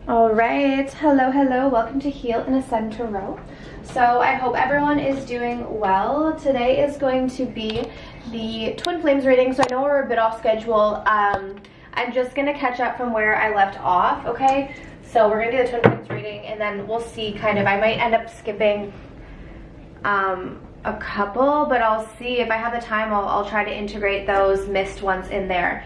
All right, hello, welcome to Heal and Ascend Tarot. So I hope everyone is doing well. Today is going to be the Twin Flames reading, so I know we're a bit off schedule. I'm just gonna catch up from where I left off, okay? So we're gonna do the Twin Flames reading, and then we'll see kind of, I might end up skipping a couple, but I'll see if I have the time. I'll try to integrate those missed ones in there.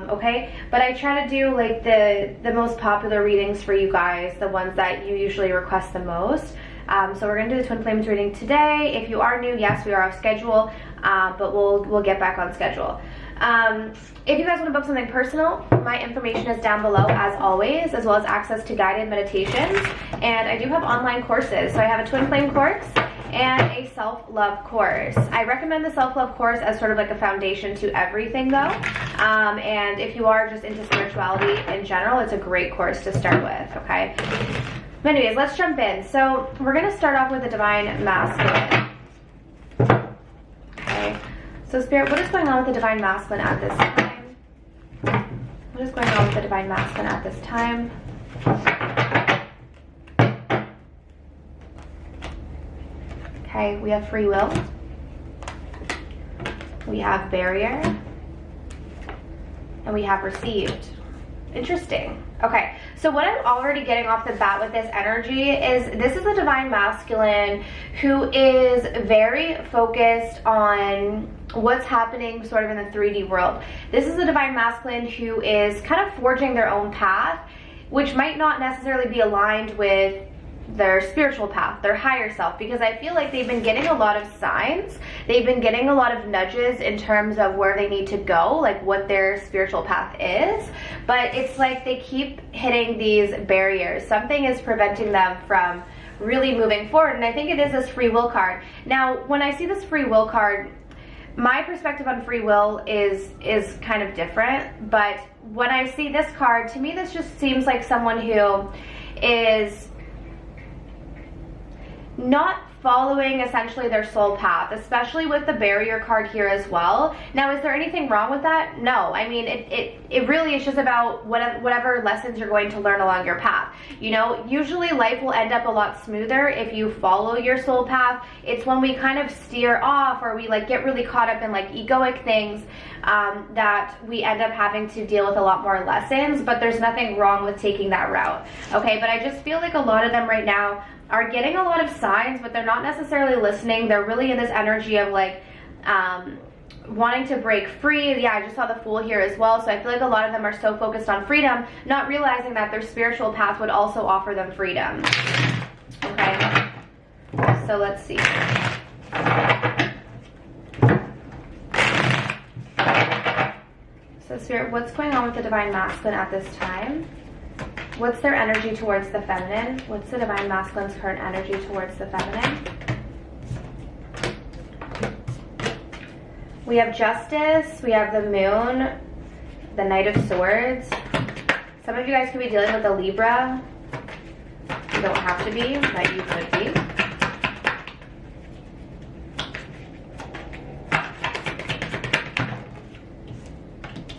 Okay, but I try to do like the most popular readings for you guys, the ones that you usually request the most. So we're gonna do the Twin Flames reading today. If you are new, yes, we are off schedule, but we'll get back on schedule. If you guys want to book something personal, my information is down below as always, as well as access to guided meditations. And I do have online courses. So I have a Twin Flame course and a self-love course. I recommend the self-love course as sort of like a foundation to everything though. And if you are just into spirituality in general, it's a great course to start with, okay? But anyways, let's jump in. So we're gonna start off with the Divine Masculine. Okay, so Spirit, what is going on with the Divine Masculine at this time? What is going on with the Divine Masculine at this time? Okay, we have free will. We have barrier. And we have received. Interesting. Okay, so what I'm already getting off the bat with this energy is this is a Divine Masculine who is very focused on what's happening sort of in the 3D world. This is a Divine Masculine who is kind of forging their own path, which might not necessarily be aligned with their spiritual path, their higher self, because I feel like they've been getting a lot of signs. They've been getting a lot of nudges in terms of where they need to go, like what their spiritual path is, but it's like they keep hitting these barriers. Something is preventing them from really moving forward, and I think it is this free will card. Now, when I see this free will card, my perspective on free will is kind of different, but when I see this card, to me this just seems like someone who is not following essentially their soul path, especially with the barrier card here as well. Now, is there anything wrong with that? No. I mean, it really is just about whatever lessons you're going to learn along your path. You know, usually life will end up a lot smoother if you follow your soul path. It's when we kind of steer off or we like get really caught up in like egoic things that we end up having to deal with a lot more lessons, but there's nothing wrong with taking that route. Okay, but I just feel like a lot of them right now are getting a lot of signs, but they're not necessarily listening. They're really in this energy of like wanting to break free. Yeah, I just saw the Fool here as well. So I feel like a lot of them are so focused on freedom, not realizing that their spiritual path would also offer them freedom. Okay, so let's see. So Spirit, what's going on with the Divine Masculine at this time? What's their energy towards the feminine? What's the Divine Masculine's current energy towards the feminine? We have Justice, we have the Moon, the Knight of Swords. Some of you guys could be dealing with a Libra. You don't have to be, but you could be.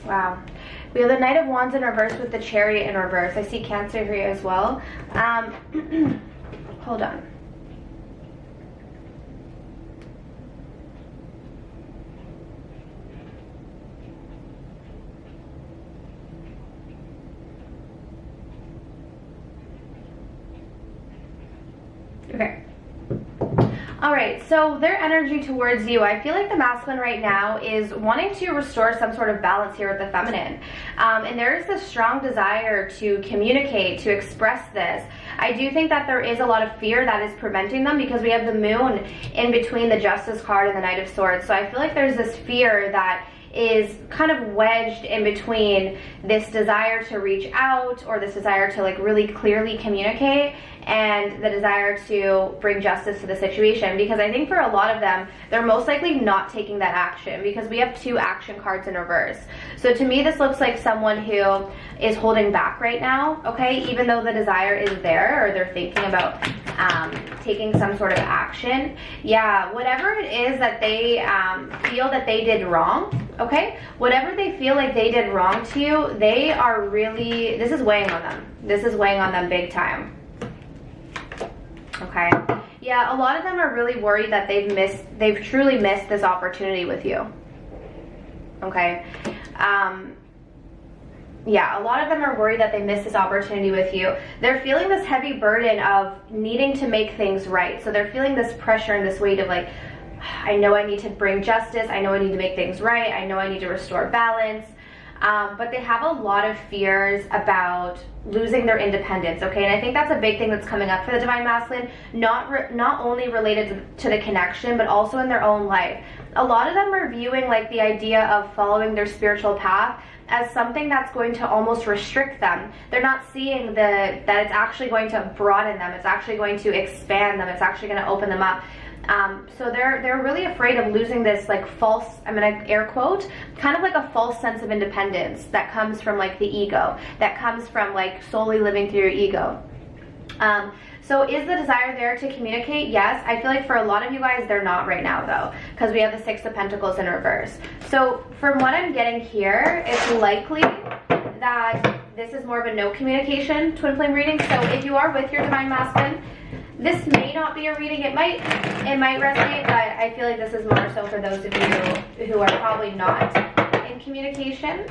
Wow. We have the Knight of Wands in reverse with the Chariot in reverse. I see Cancer here as well. Hold on. Okay. All right, so their energy towards you, I feel like the masculine right now is wanting to restore some sort of balance here with the feminine. And there is this strong desire to communicate, to express this. I do think that there is a lot of fear that is preventing them because we have the Moon in between the Justice card and the Knight of Swords. So I feel like there's this fear that is kind of wedged in between this desire to reach out or this desire to like really clearly communicate and the desire to bring justice to the situation, because I think for a lot of them, they're most likely not taking that action because we have 2 action cards in reverse. So to me, this looks like someone who is holding back right now, okay, even though the desire is there or they're thinking about taking some sort of action. Yeah, whatever it is that they feel that they did wrong, Okay? Whatever they feel like they did wrong to you, they are really, this is weighing on them. This is weighing on them big time. Okay? Yeah, a lot of them are really worried that they've truly missed this opportunity with you. Okay? Yeah, a lot of them are worried that they missed this opportunity with you. They're feeling this heavy burden of needing to make things right. So they're feeling this pressure and this weight of like, I know I need to bring justice. I know I need to make things right. I know I need to restore balance. But they have a lot of fears about losing their independence, okay? And I think that's a big thing that's coming up for the Divine Masculine, not only related to the connection, but also in their own life. A lot of them are viewing like the idea of following their spiritual path as something that's going to almost restrict them. They're not seeing that it's actually going to broaden them. It's actually going to expand them. It's actually going to open them up. So they're really afraid of losing this like false, I'm gonna air quote, kind of like a false sense of independence that comes from like the ego, that comes from like solely living through your ego. So is the desire there to communicate? Yes. I feel like for a lot of you guys, they're not right now though, because we have the Six of Pentacles in reverse. So from what I'm getting here, it's likely that this is more of a no communication twin flame reading. So if you are with your Divine Masculine, this may not be a reading. It might resonate, but I feel like this is more so for those of you who are probably not in communication,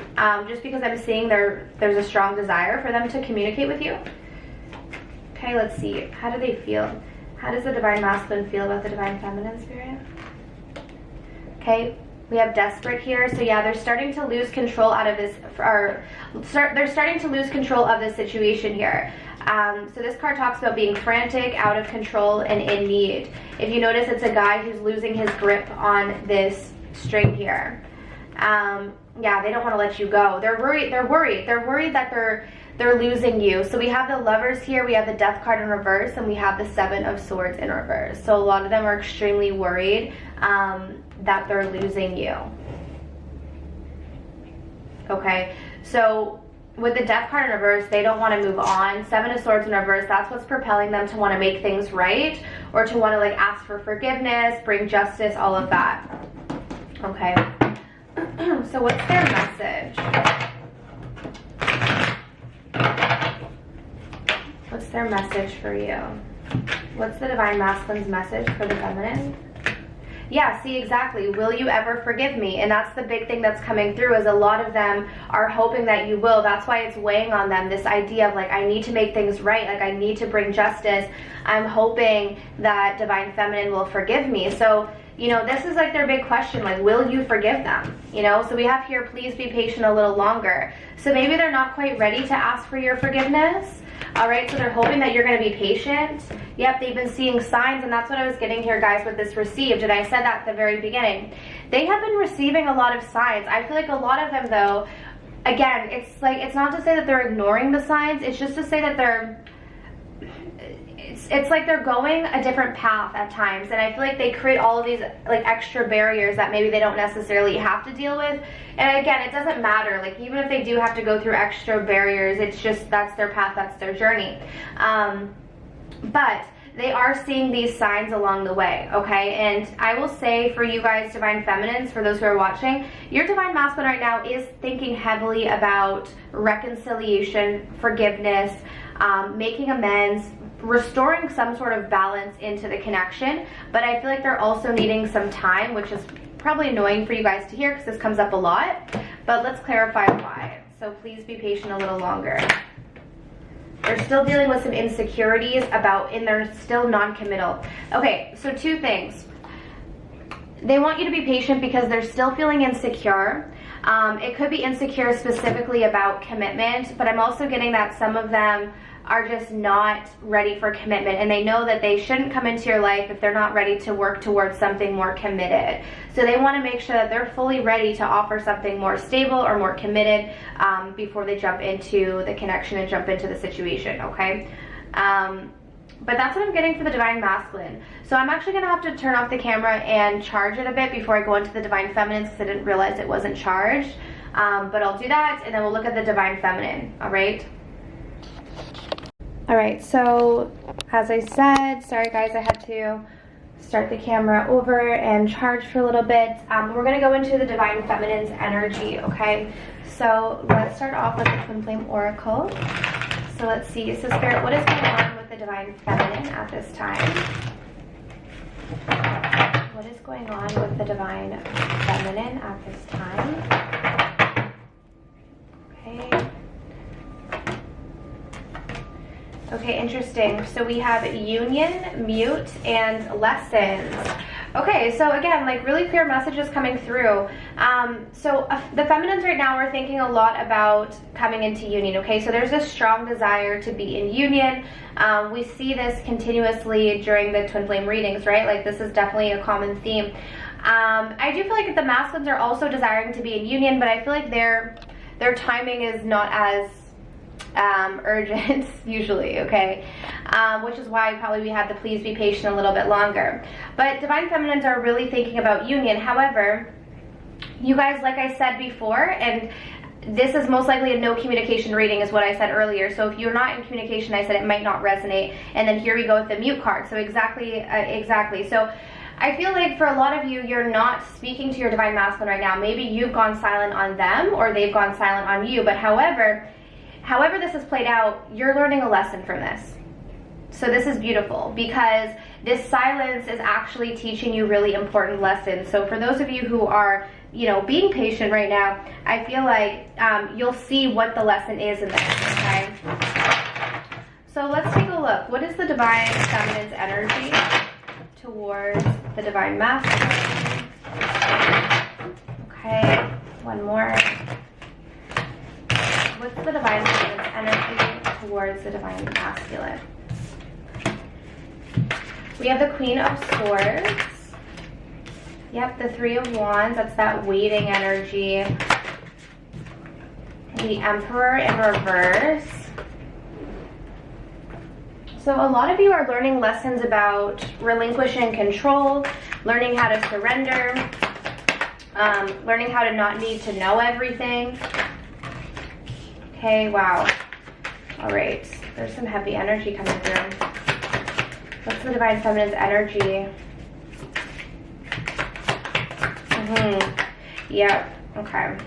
just because I'm seeing there's a strong desire for them to communicate with you. Okay, let's see. How do they feel? How does the Divine Masculine feel about the Divine Feminine Spirit? Okay, we have desperate here. So yeah, they're starting to lose control out of this, they're starting to lose control of this situation here. So this card talks about being frantic, out of control, and in need. If you notice, it's a guy who's losing his grip on this string here. Yeah, they don't want to let you go. They're worried that they're losing you. So we have the Lovers here, we have the Death card in reverse, and we have the Seven of Swords in reverse. So a lot of them are extremely worried that they're losing you. Okay, so with the Death card in reverse, they don't want to move on. Seven of Swords in reverse, that's what's propelling them to want to make things right, or to want to like ask for forgiveness, bring justice, all of that. Okay, so what's their message? What's their message for you? What's the Divine Masculine's message for the feminine? Yeah, see, exactly. Will you ever forgive me? And that's the big thing that's coming through, is a lot of them are hoping that you will. That's why it's weighing on them, this idea of like, I need to make things right. Like, I need to bring justice. I'm hoping that Divine Feminine will forgive me. So, you know, this is like their big question, like, will you forgive them? You know, so we have here, please be patient a little longer. So maybe they're not quite ready to ask for your forgiveness. All right, so they're hoping that you're going to be patient. Yep, they've been seeing signs, and that's what I was getting here, guys, with this received, and I said that at the very beginning. They have been receiving a lot of signs. I feel like a lot of them, though, again, it's like, it's not to say that they're ignoring the signs, it's just to say that they're, it's like they're going a different path at times, and I feel like they create all of these like extra barriers that maybe they don't necessarily have to deal with. And again, it doesn't matter, like even if they do have to go through extra barriers, it's just, that's their path, that's their journey. But they are seeing these signs along the way, okay? And I will say, for you guys, Divine Feminines, for those who are watching, your Divine Masculine right now is thinking heavily about reconciliation, forgiveness, making amends, restoring some sort of balance into the connection. But I feel like they're also needing some time, which is probably annoying for you guys to hear because this comes up a lot. But let's clarify why. So please be patient a little longer. They're still dealing with some insecurities and they're still non-committal. Okay, so two things. They want you to be patient because they're still feeling insecure. It could be insecure specifically about commitment, but I'm also getting that some of them are just not ready for commitment, and they know that they shouldn't come into your life if they're not ready to work towards something more committed. So they want to make sure that they're fully ready to offer something more stable or more committed before they jump into the connection and jump into the situation, okay? But that's what I'm getting for the Divine Masculine. So I'm actually going to have to turn off the camera and charge it a bit before I go into the Divine Feminines, because I didn't realize it wasn't charged. But I'll do that, and then we'll look at the Divine Feminine, all right? All right, so as I said, sorry guys, I had to start the camera over and charge for a little bit. We're going to go into the Divine Feminine's energy, okay? So let's start off with the Twin Flame Oracle. So let's see. So Spirit, what is going on with the Divine Feminine at this time? What is going on with the Divine Feminine at this time? Okay. Okay, interesting. So we have union, mute, and lessons. Okay, so again, like really clear messages coming through. The feminines right now are thinking a lot about coming into union, okay? So there's a strong desire to be in union. We see this continuously during the twin flame readings, right? Like this is definitely a common theme. I do feel like the masculines are also desiring to be in union, but I feel like their timing is not as urgent usually, okay? Which is why probably we had the please be patient a little bit longer. But Divine Feminines are really thinking about union. However, you guys, like I said before, and this is most likely a no communication reading is what I said earlier. So if you're not in communication, I said it might not resonate. And then here we go with the mute card. So exactly. So I feel like for a lot of you, you're not speaking to your Divine Masculine right now. Maybe you've gone silent on them or they've gone silent on you. But however this has played out, you're learning a lesson from this. So this is beautiful because this silence is actually teaching you really important lessons. So for those of you who are, you know, being patient right now, I feel like you'll see what the lesson is in this, okay? So let's take a look. What is the Divine Feminine's energy towards the Divine Masculine? Okay, one more. What's the Divine Feminine's energy towards the Divine Masculine? We have the Queen of Swords. Yep, the Three of Wands. That's that waiting energy. The Emperor in reverse. So a lot of you are learning lessons about relinquishing control, learning how to surrender, learning how to not need to know everything. Okay, wow. All right, there's some heavy energy coming through. What's the Divine Feminine's energy? Yeah, okay.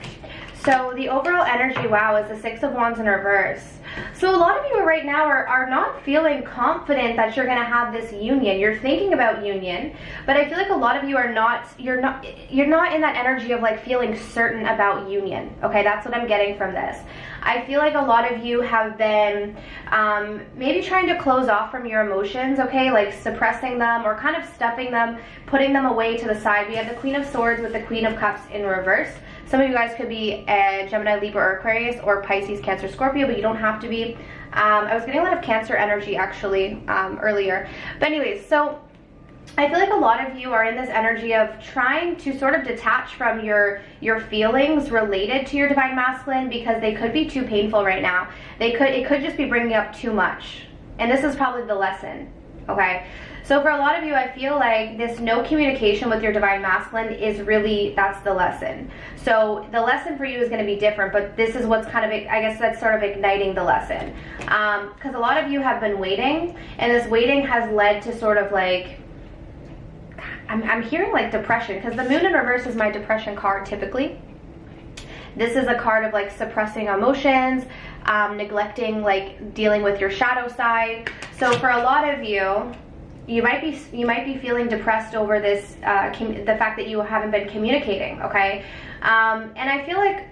So the overall energy, wow, is the Six of Wands in reverse. So a lot of you right now are not feeling confident that you're going to have this union. You're thinking about union, but I feel like a lot of you are not, you're not in that energy of like feeling certain about union. Okay, that's what I'm getting from this. I feel like a lot of you have been maybe trying to close off from your emotions, okay, like suppressing them or kind of stuffing them, putting them away to the side. We have the Queen of Swords with the Queen of Cups in reverse. Some of you guys could be Gemini, Libra, or Aquarius, or Pisces, Cancer, Scorpio, but you don't have to be. I was getting a lot of Cancer energy actually earlier. But anyways, so I feel like a lot of you are in this energy of trying to sort of detach from your feelings related to your Divine Masculine because they could be too painful right now. It could just be bringing up too much. And this is probably the lesson, okay? So for a lot of you, I feel like this no communication with your Divine Masculine is really, that's the lesson. So the lesson for you is going to be different, but this is what's kind of, I guess that's sort of igniting the lesson. Because a lot of you have been waiting, and this waiting has led to sort of like, I'm hearing like depression, because the Moon in reverse is my depression card typically. This is a card of like suppressing emotions, neglecting, like dealing with your shadow side. So for a lot of you, you might be feeling depressed over this, the fact that you haven't been communicating, okay? And I feel like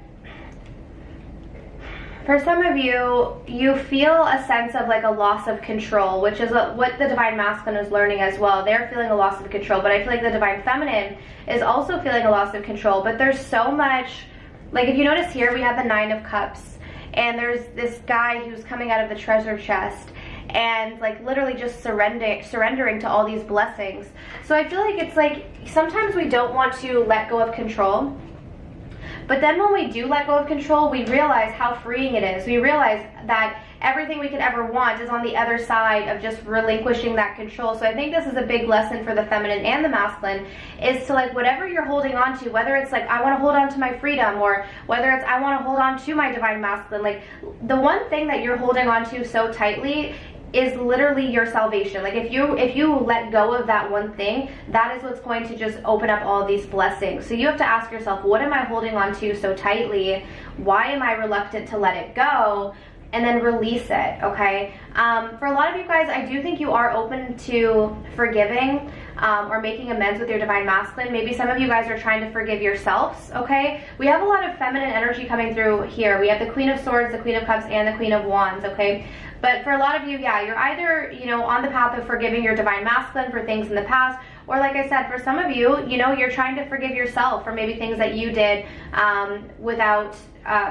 for some of you, you feel a sense of like a loss of control, which is what the Divine Masculine is learning as well. They're feeling a loss of control, but I feel like the Divine Feminine is also feeling a loss of control. But there's so much, like if you notice here, we have the Nine of Cups, and there's this guy who's coming out of the treasure chest, and like literally just surrendering to all these blessings. So I feel like it's like sometimes we don't want to let go of control, but then when we do let go of control, we realize how freeing it is. We realize that everything we could ever want is on the other side of just relinquishing that control. So I think this is a big lesson for the feminine and the masculine, is to like whatever you're holding on to, whether it's like I want to hold on to my freedom, or whether it's I want to hold on to my Divine Masculine, like the one thing that you're holding on to so tightly is literally your salvation. Like if you let go of that one thing, that is what's going to just open up all of these blessings. So you have to ask yourself, what am I holding on to so tightly? Why am I reluctant to let it go? And then release it, okay? For a lot of you guys, I do think you are open to forgiving or making amends with your divine masculine. Maybe some of you guys are trying to forgive yourselves, okay? We have a lot of feminine energy coming through here. We have the Queen of Swords, the Queen of Cups, and the Queen of Wands, okay? But for a lot of you, yeah, you're either, you know, on the path of forgiving your divine masculine for things in the past, or like I said, for some of you, you know, you're trying to forgive yourself for maybe things that you did without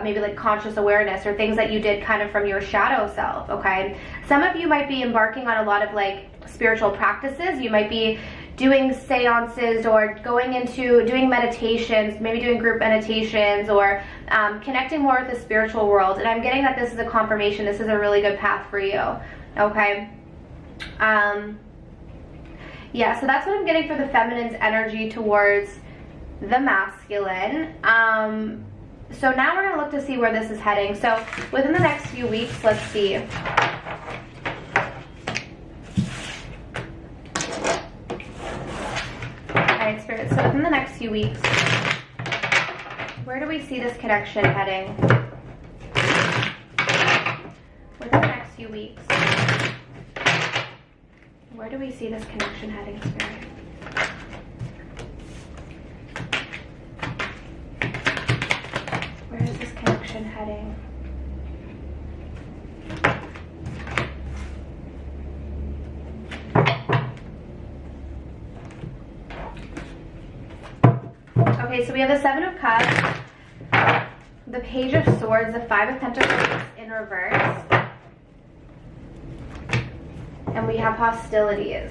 maybe like conscious awareness, or things that you did kind of from your shadow self, okay? Some of you might be embarking on a lot of like spiritual practices. You might be doing seances or going into doing meditations, maybe doing group meditations, or connecting more with the spiritual world. And I'm getting that this is a confirmation. This is a really good path for you, okay? Yeah, so that's what I'm getting for the feminine's energy towards the masculine. So now we're going to look to see where this is heading. So within the next few weeks, let's see. Alright, Spirit, so within the next few weeks, where do we see this connection heading? Within the next few weeks, where do we see this connection heading, Spirit? Where is this connection heading? Okay, so we have the Seven of Cups, the Page of Swords, the Five of Pentacles in reverse, and we have hostilities.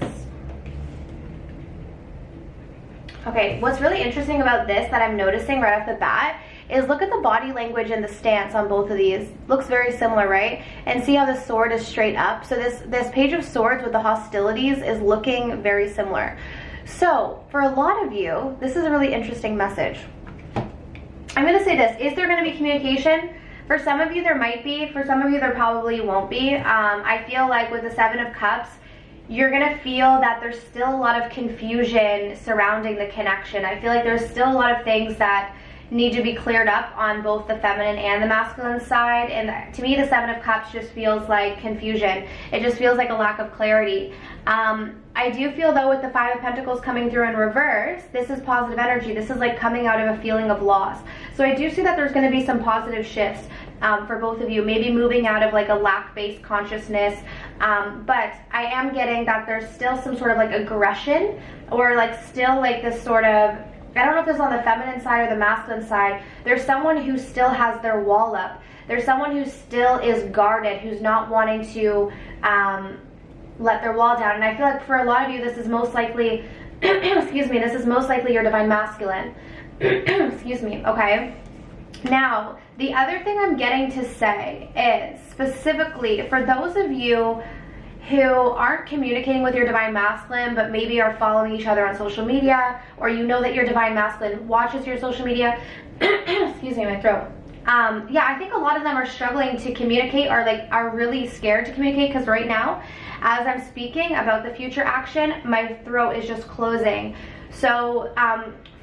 Okay, what's really interesting about this that I'm noticing right off the bat is look at the body language and the stance on both of these. Looks very similar, right? And see how the sword is straight up. So this Page of Swords with the hostilities is looking very similar. So for a lot of you, this is a really interesting message. I'm going to say this. Is there going to be communication? For some of you, there might be. For some of you, there probably won't be. I feel like with the Seven of Cups, you're going to feel that there's still a lot of confusion surrounding the connection. I feel like there's still a lot of things that need to be cleared up on both the feminine and the masculine side. And to me, the Seven of Cups just feels like confusion. It just feels like a lack of clarity. I do feel though with the Five of Pentacles coming through in reverse, this is positive energy. This is like coming out of a feeling of loss. So I do see that there's going to be some positive shifts for both of you, maybe moving out of like a lack-based consciousness. But I am getting that there's still some sort of like aggression, or like still like this sort of, I don't know if this is on the feminine side or the masculine side. There's someone who still has their wall up. There's someone who still is guarded, who's not wanting to let their wall down. And I feel like for a lot of you, this is most likely, excuse me, this is most likely your divine masculine. Excuse me, okay? Now, the other thing I'm getting to say is specifically for those of you who aren't communicating with your divine masculine, but maybe are following each other on social media, or you know that your divine masculine watches your social media, excuse me, my throat. Yeah, I think a lot of them are struggling to communicate, or like are really scared to communicate, because right now, as I'm speaking about the future action, my throat is just closing. So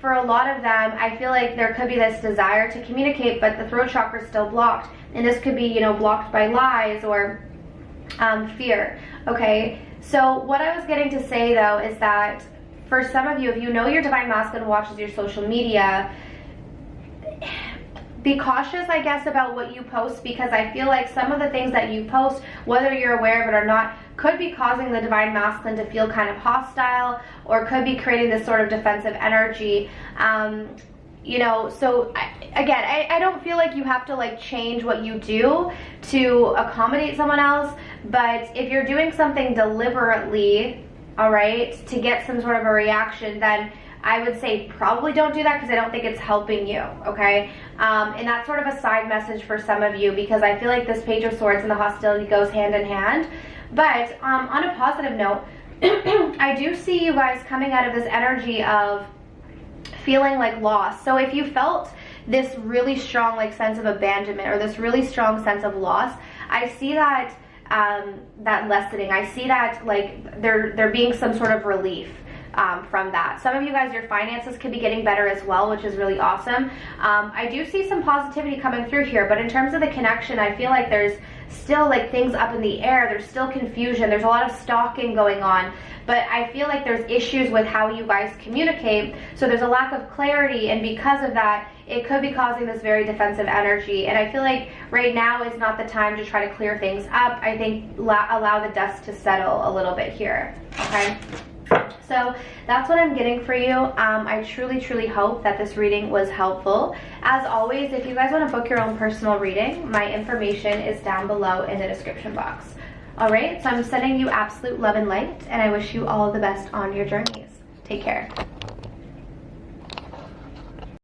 for a lot of them, I feel like there could be this desire to communicate, but the throat chakra is still blocked. And this could be, you know, blocked by lies or fear, okay? So what I was getting to say though is that for some of you, if you know your divine masculine watches your social media, be cautious, I guess, about what you post, because I feel like some of the things that you post, whether you're aware of it or not, could be causing the divine masculine to feel kind of hostile, or could be creating this sort of defensive energy. You know, so again, I don't feel like you have to like change what you do to accommodate someone else, but if you're doing something deliberately, all right, to get some sort of a reaction, then I would say probably don't do that, because I don't think it's helping you, okay? And that's sort of a side message for some of you, because I feel like this Page of Swords and the hostility goes hand in hand. But on a positive note, I do see you guys coming out of this energy of feeling like loss. So if you felt this really strong like sense of abandonment, or this really strong sense of loss, I see that that lessening. I see that like there being some sort of relief from that. Some of you guys, your finances could be getting better as well, which is really awesome. I do see some positivity coming through here, but in terms of the connection, I feel like there's still like things up in the air. There's still confusion. There's a lot of stalking going on, but I feel like there's issues with how you guys communicate. So there's a lack of clarity, and because of that, it could be causing this very defensive energy. And I feel like right now is not the time to try to clear things up. I think allow the dust to settle a little bit here, okay? So that's what I'm getting for you. I truly hope that this reading was helpful. As always, if you guys want to book your own personal reading, my information is down below in the description box. Alright, so I'm sending you absolute love and light, and I wish you all the best on your journeys. Take care.